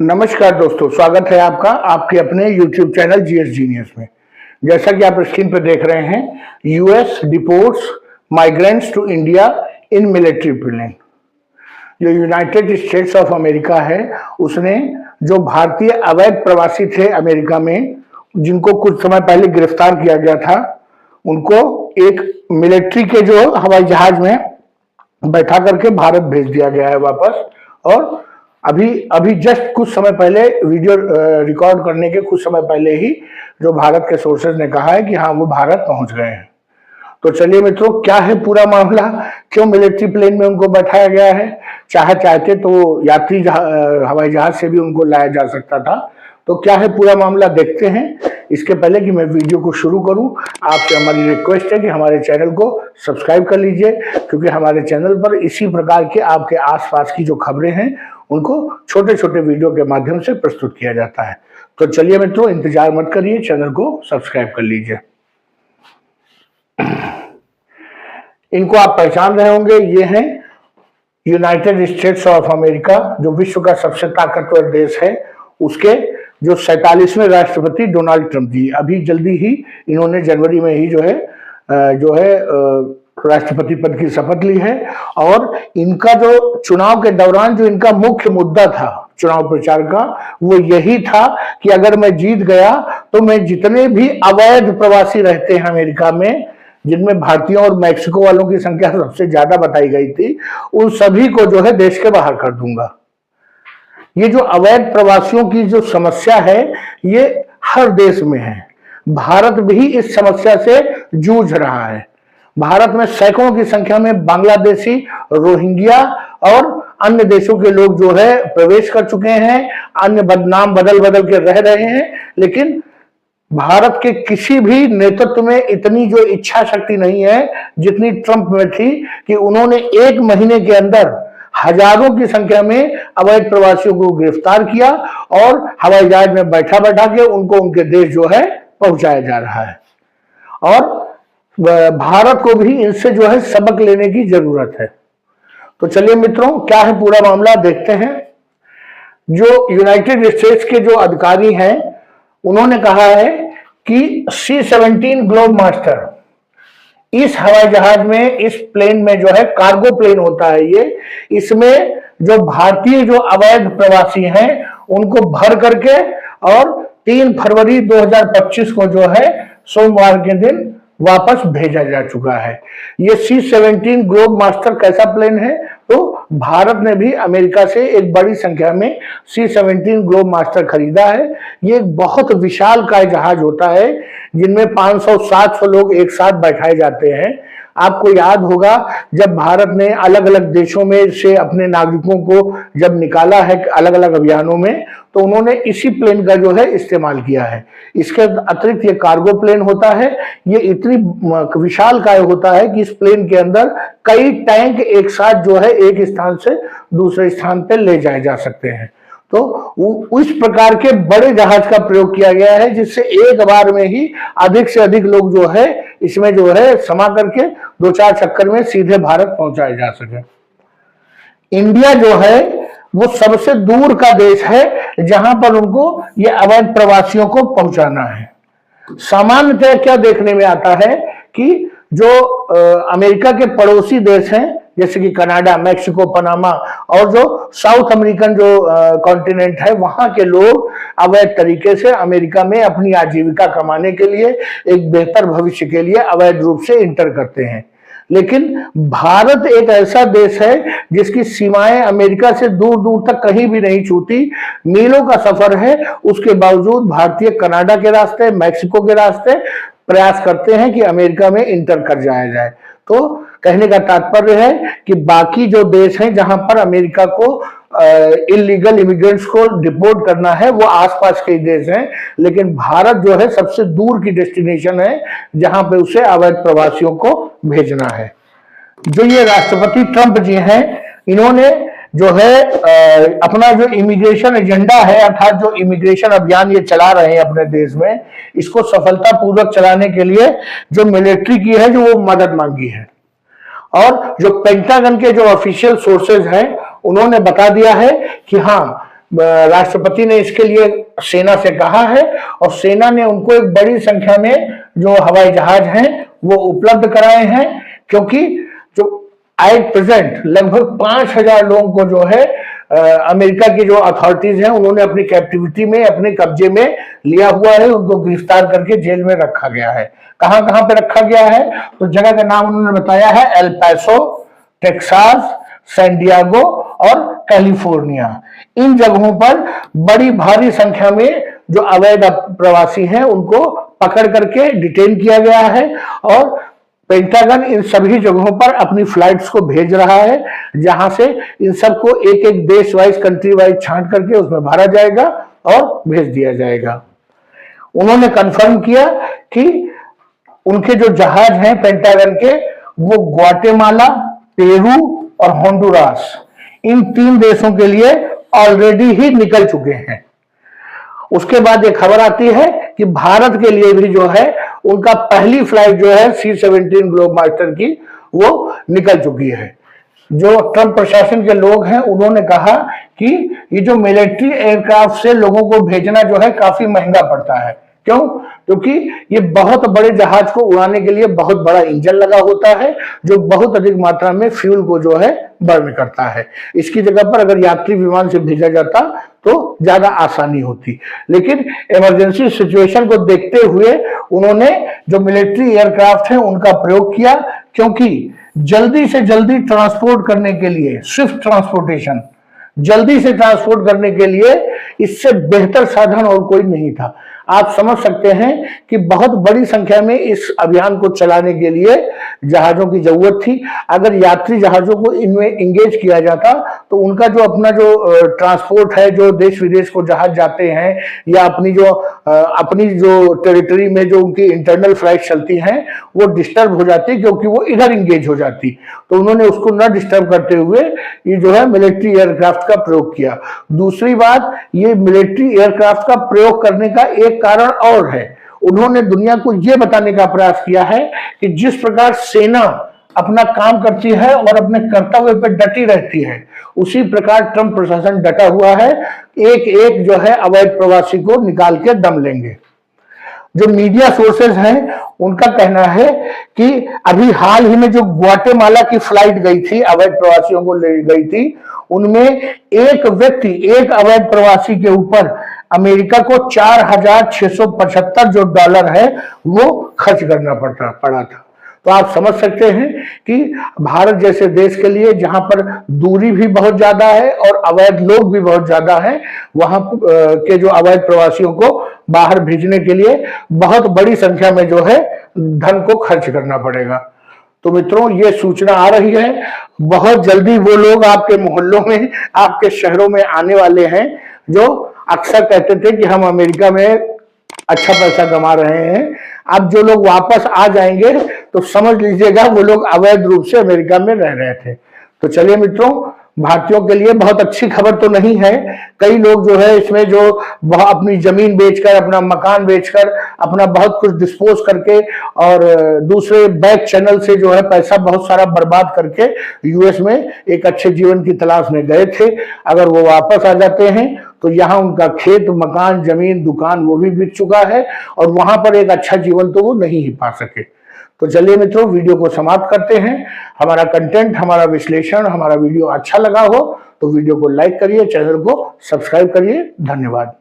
नमस्कार दोस्तों, स्वागत है आपका आपके अपने YouTube चैनल जीएस जीनियस में। जैसा कि आप स्क्रीन पर देख रहे हैं, US deports migrants to India in military plane. जो यूनाइटेड स्टेट्स ऑफ अमेरिका है, उसने जो भारतीय अवैध प्रवासी थे अमेरिका में, जिनको कुछ समय पहले गिरफ्तार किया गया था, उनको एक मिलिट्री के जो हवाई जहाज में बैठा करके भारत भेज दिया गया है वापस। और अभी अभी जस्ट कुछ समय पहले वीडियो रिकॉर्ड करने के कुछ समय पहले ही जो भारत के सोर्सेज ने कहा है कि हाँ, वो भारत पहुंच गए हैं। तो चलिए मित्रों, क्या है पूरा मामला, क्यों मिलिट्री प्लेन में उनको बैठाया गया है। चाहते तो यात्री हवाई जहाज से भी उनको लाया जा सकता था। तो क्या है पूरा मामला, देखते हैं। इसके पहले कि मैं वीडियो को शुरू करूं, आपसे हमारी रिक्वेस्ट है कि हमारे चैनल को सब्सक्राइब कर लीजिए, क्योंकि हमारे चैनल पर इसी प्रकार के आपके आसपास की जो खबरें हैं उनको छोटे छोटे वीडियो के माध्यम से प्रस्तुत किया जाता है। तो चलिए मित्रों, इंतजार मत करिए, चैनल को सब्सक्राइब कर लीजिए। इनको आप पहचान रहे होंगे, ये हैं यूनाइटेड स्टेट्स ऑफ अमेरिका, जो विश्व का सबसे ताकतवर देश है। उसके जो 47वें राष्ट्रपति डोनाल्ड ट्रंप जी, अभी जल्दी ही इन्होंने जनवरी में ही जो है राष्ट्रपति पद की शपथ ली है। और इनका जो चुनाव के दौरान जो इनका मुख्य मुद्दा था चुनाव प्रचार का, वो यही था कि अगर मैं जीत गया तो मैं जितने भी अवैध प्रवासी रहते हैं अमेरिका में, जिनमें भारतीयों और मैक्सिको वालों की संख्या सबसे ज्यादा बताई गई थी, उन सभी को जो है देश के बाहर कर दूंगा। ये जो अवैध प्रवासियों की जो समस्या है, ये हर देश में है। भारत भी इस समस्या से जूझ रहा है। भारत में सैकड़ों की संख्या में बांग्लादेशी, रोहिंग्या और अन्य देशों के लोग जो है प्रवेश कर चुके हैं, अन्य नाम बदल बदल के रह रहे हैं। लेकिन भारत के किसी भी नेतृत्व में इतनी जो इच्छा शक्ति नहीं है जितनी ट्रंप में थी, कि उन्होंने एक महीने के अंदर हजारों की संख्या में अवैध प्रवासियों को गिरफ्तार किया और हवाई जहाज में बैठा बैठा के उनको उनके देश जो है पहुंचाया जा रहा है। और भारत को भी इनसे जो है सबक लेने की जरूरत है। तो चलिए मित्रों, क्या है पूरा मामला, देखते हैं। जो यूनाइटेड स्टेट्स के जो अधिकारी हैं, उन्होंने कहा है कि C-17 ग्लोब मास्टर, इस हवाई जहाज में, इस प्लेन में जो है कार्गो प्लेन होता है ये, इसमें जो भारतीय जो अवैध प्रवासी हैं उनको भर करके और 3 फरवरी 2025 को जो है सोमवार के दिन वापस भेजा जा चुका है। ये C-17 ग्लोब मास्टर कैसा प्लेन है, तो भारत ने भी अमेरिका से एक बड़ी संख्या में C-17 ग्लोब मास्टर खरीदा है। ये एक बहुत विशालकाय जहाज होता है, जिनमें 500-700 लोग एक साथ बैठाए जाते हैं। आपको याद होगा, जब भारत ने अलग अलग देशों में से अपने नागरिकों को जब निकाला है अलग अलग अभियानों में, तो उन्होंने इसी प्लेन का जो है इस्तेमाल किया है। इसके अतिरिक्त ये कार्गो प्लेन होता है। ये इतनी विशालकाय होता है कि इस प्लेन के अंदर कई टैंक एक साथ जो है एक स्थान से दूसरे स्थान पर ले जाए जा सकते हैं। तो उस प्रकार के बड़े जहाज का प्रयोग किया गया है, जिससे एक बार में ही अधिक से अधिक लोग जो है इसमें जो है समा करके 2-4 चक्कर में सीधे भारत पहुंचाए जा सके। इंडिया जो है वो सबसे दूर का देश है जहां पर उनको ये अवैध प्रवासियों को पहुंचाना है। सामान्यतः क्या देखने में आता है कि जो अमेरिका के पड़ोसी देश हैं, जैसे कि कनाडा, मैक्सिको, पनामा और जो साउथ अमेरिकन जो कॉन्टिनेंट है, वहां के लोग अवैध तरीके से अमेरिका में अपनी आजीविका कमाने के लिए, एक बेहतर भविष्य के लिए अवैध रूप से इंटर करते हैं। लेकिन भारत एक ऐसा देश है जिसकी सीमाएं अमेरिका से दूर दूर तक कहीं भी नहीं छूती, मीलों का सफर है। उसके बावजूद भारतीय कनाडा के रास्ते, मैक्सिको के रास्ते प्रयास करते हैं कि अमेरिका में इंटर कर जाया जाए। तो कहने का तात्पर्य है कि बाकी जो देश हैं जहां पर अमेरिका को इलीगल इमिग्रेंट्स को डिपोर्ट करना है, वो आसपास के देश हैं। लेकिन भारत जो है सबसे दूर की डेस्टिनेशन है जहां पे उसे अवैध प्रवासियों को भेजना है। जो ये राष्ट्रपति ट्रंप जी हैं, इन्होंने जो है अपना जो इमिग्रेशन एजेंडा है, अर्थात जो इमिग्रेशन अभियान ये चला रहे हैं अपने देश में, इसको सफलतापूर्वक चलाने के लिए जो मिलिट्री की है जो वो मदद मांगी है। और जो पेंटागन के जो ऑफिशियल सोर्सेज हैं, उन्होंने बता दिया है कि हाँ, राष्ट्रपति ने इसके लिए सेना से कहा है और सेना ने उनको एक बड़ी संख्या में जो हवाई जहाज हैं वो उपलब्ध कराए हैं, क्योंकि जो एट प्रेजेंट लगभग 5,000 लोगों को जो है अमेरिका की जो अथॉरिटीज हैं उन्होंने अपनी कैप्टिविटी में, अपने कब्जे में लिया हुआ है। उनको गिरफ्तार करके जेल में रखा गया है। कहां कहां पे रखा गया है? तो जगह का नाम उन्होंने बताया है एल पैसो, टेक्सास, सैन डिएगो और कैलिफोर्निया। इन जगहों पर बड़ी भारी संख्या में जो अवैध प्रवासी हैं उनको पकड़ करके डिटेन किया गया है और पेंटागन इन सभी जगहों पर अपनी फ्लाइट्स को भेज रहा है, जहां से इन सबको एक एक देश वाइज, कंट्री वाइज छांट करके उसमें भरा जाएगा और भेज दिया जाएगा। उन्होंने कंफर्म किया कि उनके जो जहाज हैं पेंटागन के, वो ग्वाटेमाला, पेरू और होंडुरास, इन 3 देशों के लिए ऑलरेडी ही निकल चुके हैं। उसके बाद ये खबर आती है कि भारत के लिए भी जो है उनका पहली फ्लाइट जो है C-17 ग्लोब मास्टर की वो निकल चुकी है। जो ट्रंप प्रशासन के लोग हैं उन्होंने कहा कि ये जो मिलिट्री एयरक्राफ्ट से लोगों को भेजना जो है काफी महंगा पड़ता है। क्यों? क्योंकि ये बहुत बड़े जहाज को उड़ाने के लिए बहुत बड़ा इंजन लगा होता है जो बहुत अधिक मात्रा में फ्यूल को जो है बर्न करता है। इसकी जगह पर अगर यात्री विमान से भेजा जाता तो ज्यादा आसानी होती, लेकिन इमरजेंसी सिचुएशन को देखते हुए उन्होंने जो मिलिट्री एयरक्राफ्ट है उनका प्रयोग किया, क्योंकि जल्दी से जल्दी ट्रांसपोर्ट करने के लिए, स्विफ्ट ट्रांसपोर्टेशन, जल्दी से ट्रांसपोर्ट करने के लिए इससे बेहतर साधन और कोई नहीं था। आप समझ सकते हैं कि बहुत बड़ी संख्या में इस अभियान को चलाने के लिए जहाजों की जरूरत थी। अगर यात्री जहाजों को इनमें इंगेज किया जाता तो उनका जो अपना जो ट्रांसपोर्ट है, जो देश विदेश को जहाज जाते हैं या अपनी जो टेरिटरी में जो उनकी इंटरनल फ्लाइट चलती हैं वो डिस्टर्ब हो जाती, क्योंकि वो इधर इंगेज हो जाती। तो उन्होंने उसको न डिस्टर्ब करते हुए ये जो है मिलिट्री एयरक्राफ्ट का प्रयोग किया। दूसरी बात, ये मिलिट्री एयरक्राफ्ट का प्रयोग करने का एक कारण और है। उन्होंने दुनिया को यह बताने का प्रयास किया है कि जिस प्रकार सेना अपना काम करती है और अपने कर्तव्य पर डटी रहती है, उसी प्रकार ट्रंप प्रशासन डटा हुआ है। एक एक जो है अवैध प्रवासी को निकाल के दम लेंगे। जो मीडिया सोर्सेज हैं उनका कहना है कि अभी हाल ही में जो ग्वाटेमाला की फ्लाइट गई थी, अवैध प्रवासियों को ले गई थी, उनमें एक व्यक्ति, एक अवैध प्रवासी के ऊपर अमेरिका को $4,675 जो डॉलर है वो खर्च करना पड़ा था। तो आप समझ सकते हैं कि भारत जैसे देश के लिए, जहां पर दूरी भी बहुत ज्यादा है और अवैध लोग भी बहुत ज्यादा हैं, वहां के जो अवैध प्रवासियों को बाहर भेजने के लिए बहुत बड़ी संख्या में जो है धन को खर्च करना पड़ेगा। तो मित्रों, ये सूचना आ रही है, बहुत जल्दी वो लोग आपके मोहल्लों में, आपके शहरों में आने वाले हैं जो अक्सर कहते थे कि हम अमेरिका में अच्छा पैसा कमा रहे हैं। अब जो लोग वापस आ जाएंगे तो समझ लीजिएगा वो लोग अवैध रूप से अमेरिका में रह रहे थे। तो चलिए मित्रों, भारतीयों के लिए बहुत अच्छी खबर तो नहीं है। कई लोग जो है इसमें जो अपनी जमीन बेचकर, अपना मकान बेचकर, अपना बहुत कुछ डिस्पोज करके और दूसरे बैक चैनल से जो है पैसा बहुत सारा बर्बाद करके यूएस में एक अच्छे जीवन की तलाश में गए थे। अगर वो वापस आ जाते हैं तो यहाँ उनका खेत, मकान, जमीन, दुकान वो भी बिक चुका है और वहां पर एक अच्छा जीवन तो वो नहीं ही पा सके। तो चलिए मित्रों, वीडियो को समाप्त करते हैं। हमारा कंटेंट, हमारा विश्लेषण, हमारा वीडियो अच्छा लगा हो तो वीडियो को लाइक करिए, चैनल को सब्सक्राइब करिए। धन्यवाद।